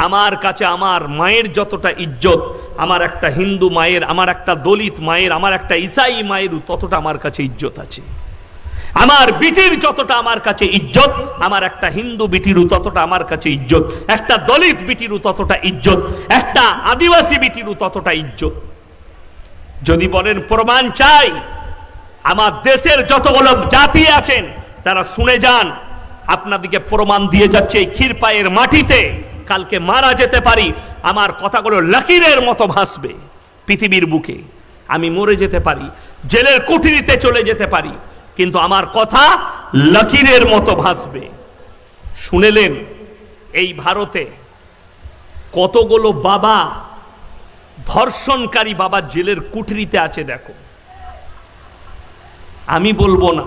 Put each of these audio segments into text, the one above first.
আমার কাছে আমার মায়ের যতটা ইজ্জত, আমার একটা হিন্দু মায়ের, আমার একটা দলিত মায়ের, আমার একটা ঈসাই মায়েরও ততটা আমার কাছে ইজ্জত আছে। আমার বিটির যতটা আমার কাছে ইজ্জত, আমার একটা হিন্দু বিটিরও ততটা আমার কাছে ইজ্জত, একটা দলিত বিটিরও ততটা ইজ্জত, একটা আদিবাসী বিটিরও ততটা ইজ্জত। যদি বলেন প্রমাণ চাই, আমার দেশের যতগুলো জাতি আছেন তারা শুনে যান, আপনাদেরকে প্রমাণ দিয়ে যাচ্ছে এই ক্ষীরপায়ের মাটিতে কালকে মারা যেতে পারি, আমার কথাগুলো লকিরের মতো ভাসবে পৃথিবীর বুকে। আমি মরে যেতে পারি, জেলের কুঠরিতে চলে যেতে পারি, কিন্তু আমার কথা লকিরের মতো ভাসবে। শুনেলেন এই ভারতে কতগুলো বাবা, ধর্ষণকারী বাবা জেলের কুঠরিতে আছে। দেখো, আমি বলবো না,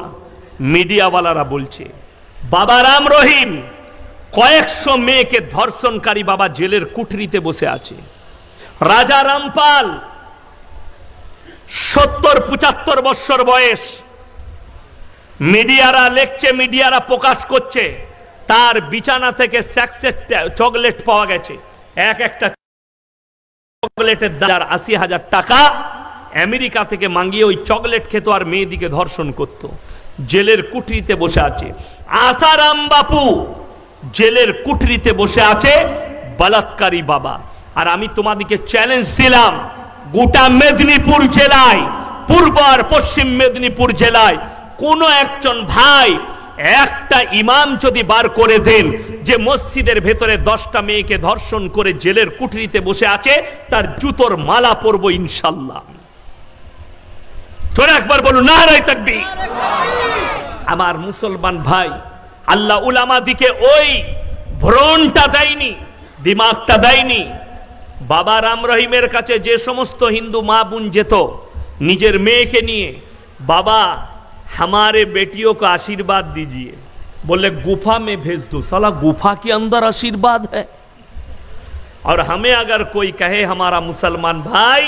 মিডিয়াওয়ালারা বলছে। বাবা রাম রহিম কয়েকশো মেয়েকে ধর্ষণকারী বাবা জেলের কুঠরিতে বসে আছে। রাজা রামপাল 70-75 বছর বয়স, মিডিয়ারা লিখছে, মিডিয়ারা প্রকাশ করছে, তার বিছানা থেকে চকলেট পাওয়া গেছে। এক একটা চকলেটের দাম 80,000 টাকা। আমেরিকা থেকে মাঙ্গিয়ে ওই চকলেট খেত আর মেয়েদিকে ধর্ষণ করত। জেলের কুঠরিতে বসে আছে। আসারাম বাপু জেলের কুঠরিতে বসে আছে, বলাৎকারী বাবা। আর আমি তোমাদেরকে চ্যালেঞ্জ দিলাম, গোটা মেদিনীপুর জেলায়, পূর্ব আর পশ্চিম মেদিনীপুর জেলায় কোন একজন ভাই একটা ইমাম যদি বার করে দেন যে মসজিদের ভেতরে 10টা মেয়েকে ধর্ষণ করে জেলের কুঠরিতে বসে আছে, তার জুতোর মালা পরবো ইনশাল্লাহ। তোরা একবার বলুন নারায়ে তাকবীর। আমার মুসলমান ভাই, আল্লাহ উলামা দিকে ওই ভ্রণটা দেয়নি, দিমাগটা দেয়নি। বাবা রাম রহিমের কাছে যে সমস্ত হিন্দু মা বোন যেত নিজের মেয়েকে নিয়ে, बाबा हमारे बेटियों को आशीर्वाद दीजिए, बोले गुफा में भेज दो। साला गुफा के अंदर आशीर्वाद है। और हमें अगर कोई कहे हमारा मुसलमान भाई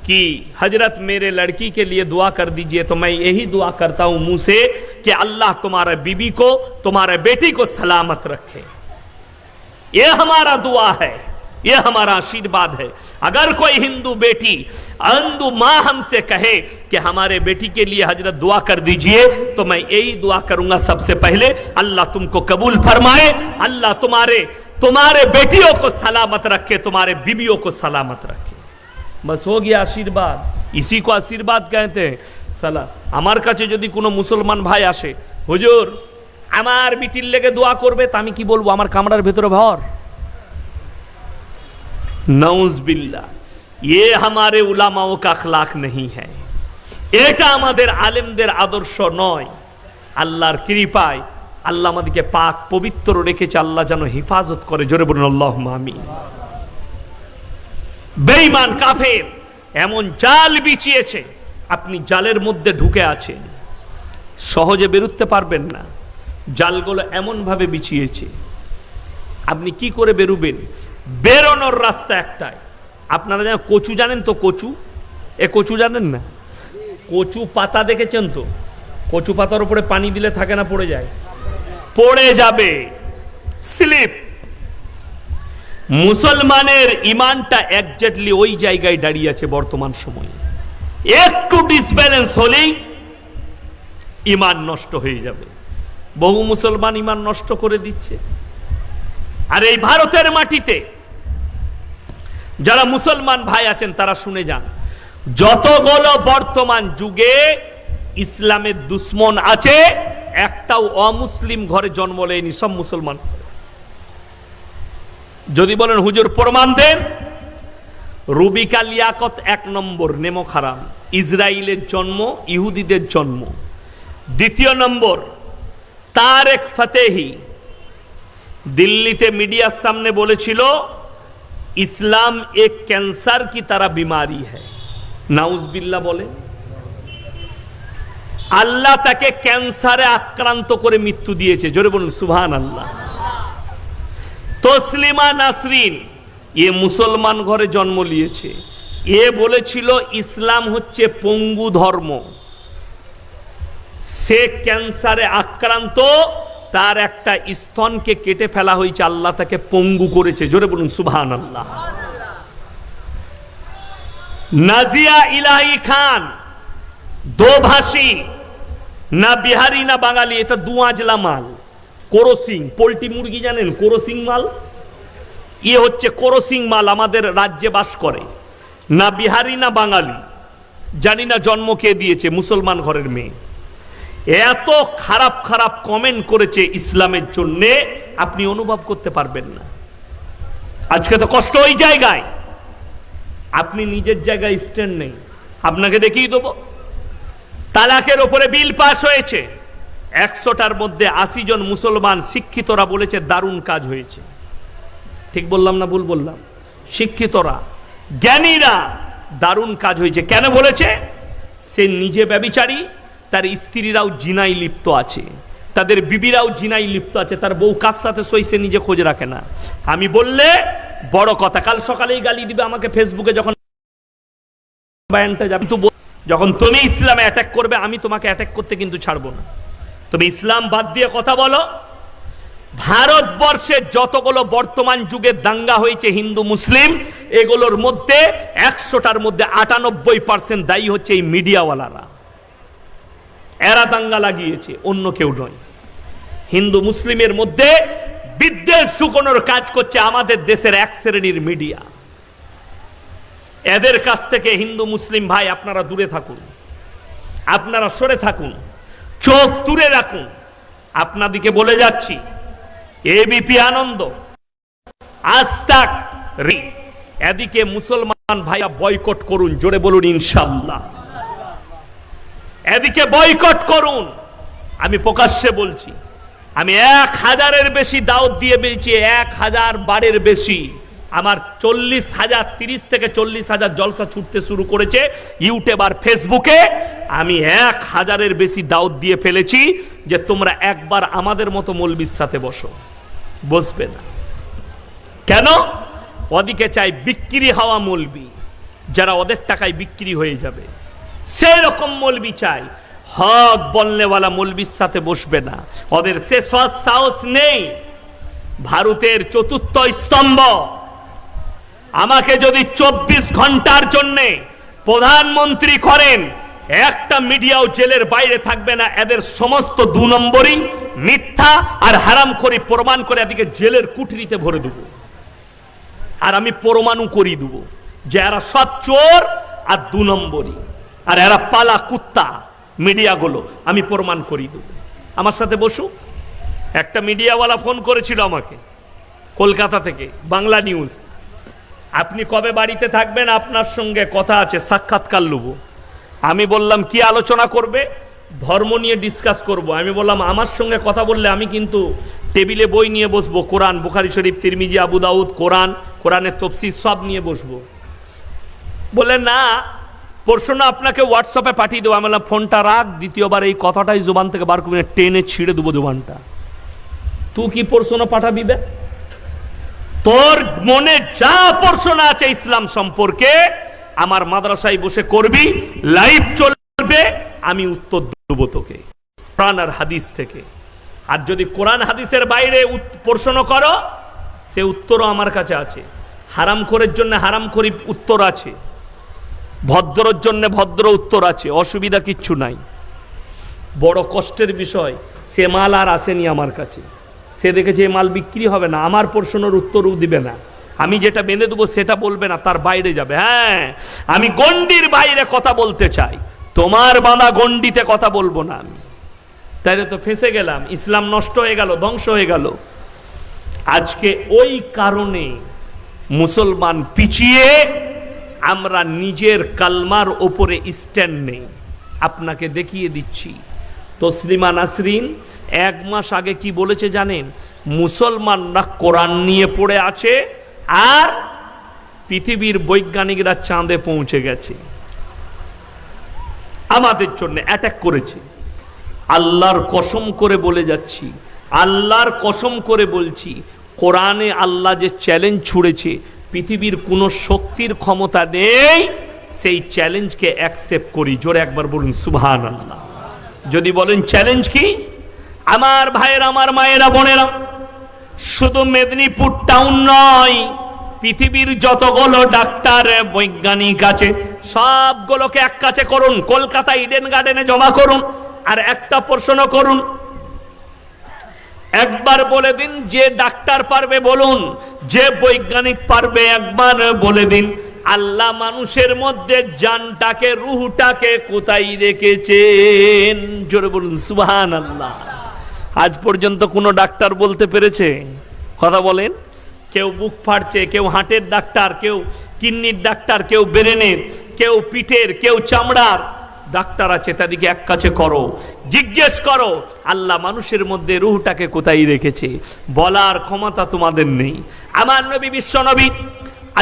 कि हजरत मेरे लड़की के लिए दुआ कर दीजिए, तो मैं यही दुआ करता हूं मुंह से कि अल्लाह तुम्हारे बीबी को, तुम्हारे बेटी को सलामत रखे। ये हमारा दुआ है, ये हमारा आशीर्वाद है। अगर कोई हिंदू बेटी, हिंदू मां हमसे कहे कि हमारे बेटी के लिए हजरत दुआ कर दीजिए, तो मैं यही दुआ करूंगा सबसे पहले, अल्लाह तुमको कबूल फरमाए, अल्लाह तुम्हारे बेटियों को सलामत रखे, तुम्हारे बीबियों को सलामत रखे। बस हो गया आशीर्वाद। इसी को आशीर्वाद कहते हैं। साला আমার কাছে যদি কোনো মুসলমান ভাই আসে, হুজুর আমার বিটির লেগে দোয়া করবে, তা আমি কি বলবো? আমার কামরার ভেতরে ভর। नाउज़ बिल्लाह, ये हमारे उलामाओं का अखलाक नहीं है, এটা আমাদের আলেমদের আদর্শ নয়। আল্লাহর কৃপায় আল্লাহ আমাদেরকে পাক পবিত্র রেখেছে, আল্লাহ যেন হেফাজত করে। জোরে বলুন আল্লাহুম্মা আমিন। বেঈমান কাফের এমন জাল বিছিয়েছে, আপনি জালের মধ্যে ঢুকে আছেন, সহজে বেরোতে পারবেন না। জালগুলো এমন ভাবে বিছিয়েছে, আপনি কি করে বেরোবেন? বেরোনোর রাস্তা একটাই। আপনারা যেন কচু জানেন তো, কচু, এ কচু জানেন না? কচু পাতা দেখেছেন তো? কচু পাতার উপরে পানি দিলে থাকে না, পড়ে যায়, পড়ে যাবে, স্লিপ। মুসলমানের ইমানটা একজাক্টলি ওই জায়গায় দাঁড়িয়ে আছে বর্তমান সময়ে। একটু ডিসব্যালেন্স হলেই ইমান নষ্ট হয়ে যাবে। বহু মুসলমান ইমান নষ্ট করে দিচ্ছে। আর এই ভারতের মাটিতে যারা মুসলমান ভাই আছেন তারা শুনে যান, যতগুলো বর্তমান যুগে ইসলামের দুশ্মন আছে, একটাও অমুসলিম ঘরে জন্ম নেয়নি, সব মুসলমান। যদি বলেন হুজুর প্রমাণ দেন, রুবিকা লিয়াকত 1 নম্বর নেমক হারাম, ইসরায়েলের জন্ম, ইহুদিদের জন্ম। 2 নম্বর তারেক ফতেহি দিল্লিতে মিডিয়ার সামনে বলেছিল ইসলাম এক ক্যান্সার কি तरह बीमारी है। নাউজুবিল্লাহ বলে, আল্লাহ তাকে ক্যান্সারে আক্রান্ত করে মৃত্যু দিয়েছে। জোরে বলুন সুবহানাল্লাহ। তসলিমা নাসরিন এ মুসলমান ঘরে জন্ম নিয়েছে, এ বলেছিল ইসলাম হচ্ছে পঙ্গু ধর্ম। সে ক্যান্সারে আক্রান্ত, তার একটা স্তনকে কেটে ফেলা হয়েছে, আল্লাহ তাকে পঙ্গু করেছে। জোরে বলুন সুবহানাল্লাহ। নাজিয়া ইলাহি খান দোভাষী, না বিহারি না বাঙালি, এটা দুয়াজলা মাল। কোরসিং পোল্ট্রি মুরগি জানেন, কোরসিং মাল, ইয়ে হচ্ছে কোরসিং মাল, আমাদের রাজ্যে বাস করে, না বিহারি না বাঙালি, জানি না জন্ম কে দিয়েছে, মুসলমান ঘরের মেয়ে। এত খারাপ খারাপ কমেন্ট করেছে ইসলামের জন্য, আপনি অনুভব করতে পারবেন না। আজকে তো কষ্ট ওই জায়গায়, আপনি নিজের জায়গায় স্ট্যান্ড নেই। আপনাকে দেখিয়ে দেবো, তালাকের ওপরে বিল পাস হয়েছে, 100টার মধ্যে 80 জন মুসলমান শিক্ষিতরা বলেছে দারুণ কাজ হয়েছে। ঠিক বললাম না ভুল বললাম? শিক্ষিতরা, জ্ঞানীরা, দারুণ কাজ হয়েছে। কেন বলেছে? সে নিজে ব্যভিচারী, তার স্ত্রীরাও জিনায় লিপ্ত আছে, তাদের বিবিরাও জিনায় লিপ্ত আছে, তার বউ কার সাথে সই সে নিজে খোঁজ রাখে না। আমি বললে বড় কথা, কাল সকালেই গালি দিবে আমাকে ফেসবুকে, যখন বায়ানটা যাবে। যখন তুমি ইসলামে অ্যাটাক করবে, আমি তোমাকে অ্যাটাক করতে কিন্তু ছাড়বো না। তুমি ইসলাম বাদ দিয়ে কথা বলো। ভারতবর্ষে যতগুলো বর্তমান যুগে দাঙ্গা হয়েছে হিন্দু মুসলিম, এগুলোর মধ্যে 100টার মধ্যে 98% দায়ী হচ্ছে এই মিডিয়াওয়ালারা। এরা দাঙ্গা লাগিয়েছে, অন্য কেউ নয়। হিন্দু মুসলিমের মধ্যে বিদ্বেষ ঢুকানোর কাজ করছে আমাদের দেশের এক শ্রেণীর মিডিয়া। এদের কাছ থেকে হিন্দু মুসলিম ভাই আপনারা দূরে থাকুন, আপনারা সরে থাকুন, চোখ দূরে রাখুন। আপনাদিকে বলে যাচ্ছি, এবিপি আনন্দ, আজ তাক, এদিকে মুসলমান ভাইয়া বয়কট করুন। জোরে বলুন ইনশাআল্লাহ। এদিকে বয়কট করুন। আমি প্রকাশ্যে বলছি, আমি 1000-এর বেশি দাওয়াত দিয়ে পেয়েছি, 1000 বারের বেশি। আমার 40,000, 30 থেকে 40,000 জলসা ছুটতে শুরু করেছে ইউটিউব আর ফেসবুকে। আমি 1000-এর বেশি দাওয়াত দিয়ে ফেলেছি যে তোমরা একবার আমাদের মতো মৌলবীর সাথে বসো। বসবে না কেন? ওদিকে চাই বিক্রি হওয়া মৌলবী, যারা ওদের টাকায় বিক্রি হয়ে যাবে, সেই রকম মৌলবী চাই। হক বলনেওয়ালা মৌলবীর সাথে বসবে না, ওদের সে সৎ সাহস নেই। ভারতের চতুর্থ স্তম্ভ আমাকে যদি 24 ঘন্টার জন্য প্রধানমন্ত্রী করেন, একটা মিডিয়াও জেলের বাইরে থাকবে না। এদের সমস্ত 2 নম্বরই মিথ্যা আর হারামখোরি প্রমাণ করে এদিকে জেলের কুঠরিতে ভরে দেব। আর আমি প্রমাণও করিয়ে দেব যে এরা সব চোর আর 2 নম্বরই, আর এরা পালা কুত্তা। মিডিয়াগুলো আমি প্রমাণ করিয়ে দেব। আমার সাথে বসু। একটা মিডিয়াওয়ালা ফোন করেছিল আমাকে কলকাতা থেকে, বাংলা নিউজ। আপনি কবে বাড়িতে থাকবেন? আপনার সঙ্গে কথা আছে, সাক্ষাৎকার নেব। আমি বললাম কি আলোচনা করবে? ধর্ম নিয়ে ডিসকাস করব। আমি বললাম আমার সঙ্গে কথা বললে আমি কিন্তু টেবিলে বই নিয়ে বসবো, কোরআন, বুখারী শরীফ, তিরমিজি, আবু দাউদ, কোরআনের তফসির সব নিয়ে বসবো। বলে না, প্রশ্ন আপনাকে হোয়াটসঅ্যাপে পাঠিয়ে দেবো। আমি বললাম ফোনটা রাখ, দ্বিতীয়বার এই কথাটাই জোবান থেকে বার করবি না, টেনে ছিঁড়ে দেবো জোবানটা। তুই কি প্রশ্ন পাঠাবি? তোর মনে যা প্রশ্ন আছে ইসলাম সম্পর্কে আমার মাদ্রাসায় বসে করবি, লাইভ চলবে, আমি উত্তর দেব তোকে কোরআন আর হাদিস থেকে। আর যদি কোরআন হাদিসের বাইরে প্রশ্ন করো, সে উত্তরও আমার কাছে আছে। হারামখোরের জন্য হারামখোরি উত্তর আছে, ভদ্রর জন্য ভদ্র উত্তর আছে, অসুবিধা কিচ্ছু নাই। বড় কষ্টের বিষয়, সে মাল আর আসেনি আমার কাছে। সে দেখেছে এই মাল বিক্রি হবে না, আমার প্রশ্নের উত্তরও দিবে না। আমি যেটা বেঁধে দেবো সেটা বলবে না, তার বাইরে যাবে। হ্যাঁ, আমি গণ্ডির বাইরে কথা বলতে চাই, তোমার বাঁধা গণ্ডিতে কথা বলবো না আমি। তাইলে তো ফেঁসে গেলাম, ইসলাম নষ্ট হয়ে গেল, ধ্বংস হয়ে গেল। আজকে ওই কারণে মুসলমান পিছিয়ে, আমরা নিজের কালমার ওপরে স্ট্যান্ড নেই। আপনাকে দেখিয়ে দিচ্ছি, তসলিমা নাসরিন 1 মাস আগে কি বলেছে জানেন? মুসলমানরা কোরআন নিয়ে পড়ে আছে আর পৃথিবীর বৈজ্ঞানিকরা চাঁদে পৌঁছে গেছে, আমাদের জন্য অ্যাটাক করেছে। আল্লাহর কসম করে বলে যাচ্ছি, আল্লাহর কসম করে বলছি, কোরআনে আল্লাহ যে চ্যালেঞ্জ ছুড়েছে, পৃথিবীর কোনো শক্তির ক্ষমতা নেই সেই চ্যালেঞ্জকে অ্যাকসেপ্ট করি। জোরে একবার বলুন সুবহানাল্লাহ। যদি বলেন চ্যালেঞ্জ কি? আমার ভাইয়ের, আমার মায়েরা, বোনেরা, শুধু মেদিনীপুর টাউন নয়, পৃথিবীর যতগুলো ডাক্তার বৈজ্ঞানিক আছে সবগুলোকে এক কাছে করুন, কলকাতা ইডেন গার্ডেনে জমা করুন, আর একটা প্রশ্ন করুন, একবার বলে দিন যে ডাক্তার পারবে বলুন, যে বৈজ্ঞানিক পারবে একবার বলে দিন, আল্লাহ মানুষের মধ্যে জানটাকে, রুহটাকে কোথায় রেখেছেন? জোরে বলুন সুবহানাল্লাহ। আজ পর্যন্ত কোনো ডাক্তার বলতে পেরেছে? কথা বলেন। কেউ বুক ফাটছে, কেউ হার্টের ডাক্তার, কেউ কিডনির ডাক্তার, কেউ ব্রেনের, কেউ পিঠের, কেউ চামড়ার ডাক্তার আছে, তাদেরকে এক কাছে করো, জিজ্ঞেস করো আল্লাহ মানুষের মধ্যে রূহটাকে কোথায় রেখেছে। বলার ক্ষমতা তোমাদের নেই। আমার নবী, বিশ্ব নবী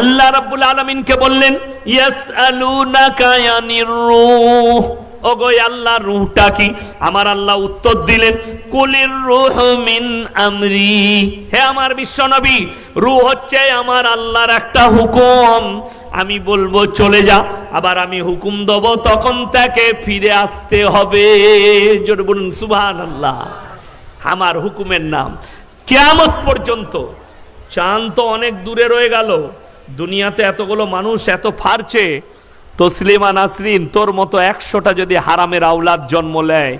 আল্লাহ রাব্বুল আলামিনকে বললেন, ইয়াসআলুনাকা আনির রূহ, ওগো আল্লাহ রূহটা কি? আমার আল্লাহ উত্তর দিলেন, কুলির রূহু মিন আমরি, হে আমার বিশ্ব নবী, রূহ হচ্ছে আমার আল্লাহর একটা হুকুম। আমি বলবো চলে যা, আবার আমি হুকুম দেব, তখন তাকে ফিরে আসতে হবে। জোরে বলুন সুবহানাল্লাহ। আমার হুকুমের নাম কিয়ামত পর্যন্ত। চাঁদ তো অনেক দূরে রয়ে গেল, দুনিয়াতে এতগুলো মানুষ এত ফারছে, তসলিমা নাসরিন তোর মতো 100টা যদি হারামের আওলাদ জন্ম নেয়,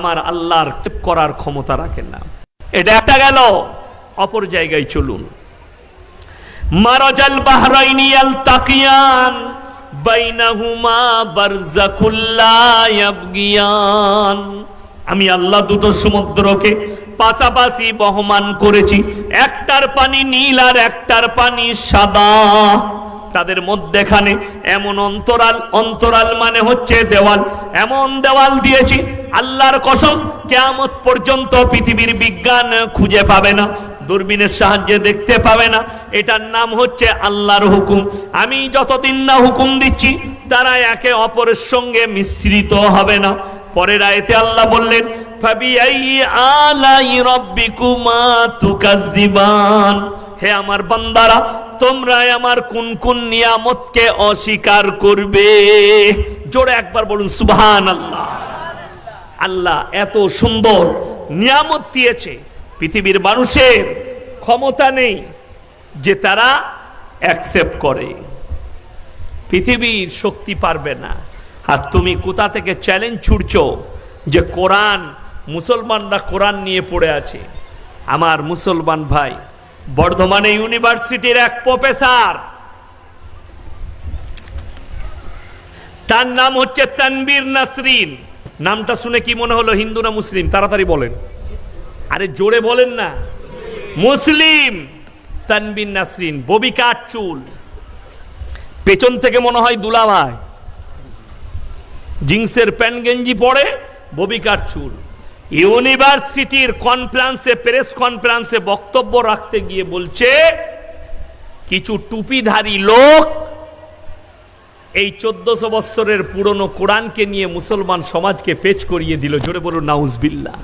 আমার আল্লাহর করার ক্ষমতা রাখেন না। এটা একটা গেল। অপর জায়গায় চলুন। মারাজাল বাহরাইনি ইয়ালতাকিয়ান বাইনাহুমা বারযাকুল লা ইয়াবগিয়ান, আমি আল্লাহ দুটো সমুদ্রকে পাশাপাশি বহমান করেছি, একটার পানি নীল আর একটার পানি সাদা, তাদের মধ্যেখানে এমন অন্তরাল, অন্তরাল মানে হচ্ছে দেওয়াল, এমন দেওয়াল দিয়েছি আল্লাহর কসম কিয়ামত পর্যন্ত পৃথিবীর বিজ্ঞান খুঁজে পাবে না, দূরবীনের সাহায্যে দেখতে পাবে না। এটার নাম হচ্ছে আল্লাহর হুকুম। আমি যতদিন না হুকুম দিচ্ছি তারা একে অপরের সঙ্গে মিশ্রিত হবে না। পরের আয়াতে আল্লাহ বললেন, ফাবিআইয়ি আলাই রাব্বিকুমা তুকাজ্জিবান, হে আমার বান্দারা, তোমরা আমার কোন কোন নিয়ামতকে অস্বীকার করবে? জোরে একবার বলুন সুবহানাল্লাহ। আল্লাহ এত সুন্দর নিয়ামত দিয়েছে, পৃথিবীর মানুষের ক্ষমতা নেই যে তারা অ্যাকসেপ্ট করে, পৃথিবীর শক্তি পারবে না। আর তুমি কোথা থেকে চ্যালেঞ্জ ছুড়ছো যে কোরআন, মুসলমানরা কোরআন নিয়ে পড়ে আছে? আমার মুসলমান ভাই, বর্ধমানে ইউনিভার্সিটির এক প্রফেসর, তার নাম হচ্ছে তানবীর নাসরিন। নামটা শুনে কি মনে হলো হিন্দু না মুসলিম? তাড়াতাড়ি বলেন, আরে জোরে বলেন না। মুসলিম। তানবীর নাসরিন, ববি কাট চুল, পেছন থেকে মনে হয় দুলাভাই, জিন্সের প্যান্ট গেঞ্জি পরে, ববি কাট চুল। ইউনিভার্সিটির কনফারেন্সে, প্রেস কনফারেন্সে বক্তব্য রাখতে গিয়ে বলছে, কিছু টুপিধারী লোক এই 1400 বছরের পুরনো কোরআনকে নিয়ে মুসলমান সমাজকে পেচ করিয়ে দিল। জোরে বলুন নাউজুবিল্লাহ।